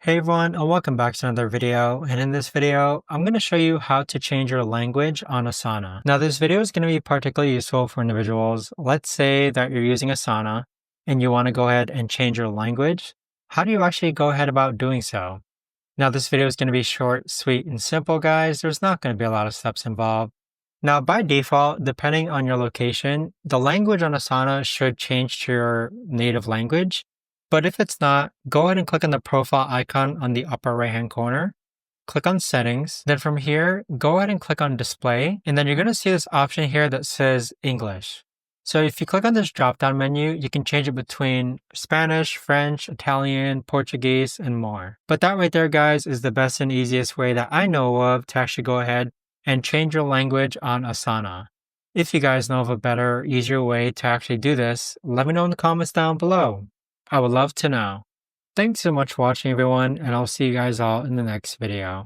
Hey everyone, and welcome back to another video. And in this video, I'm going to show you how to change your language on Asana. Now, this video is going to be particularly useful for individuals. Let's say that you're using Asana and you want to go ahead and change your language. How do you actually go ahead about doing so? Now, this video is going to be short, sweet, and simple, guys. There's not going to be a lot of steps involved. Now, by default, depending on your location, the language on Asana should change to your native language. But if it's not, go ahead and click on the profile icon on the upper right-hand corner. Click on Settings. Then from here, go ahead and click on Display. And then you're going to see this option here that says English. So if you click on this drop-down menu, you can change it between Spanish, French, Italian, Portuguese, and more. But that right there, guys, is the best and easiest way that I know of to actually go ahead and change your language on Asana. If you guys know of a better, easier way to actually do this, let me know in the comments down below. I would love to know. Thanks so much for watching, everyone, and I'll see you guys all in the next video.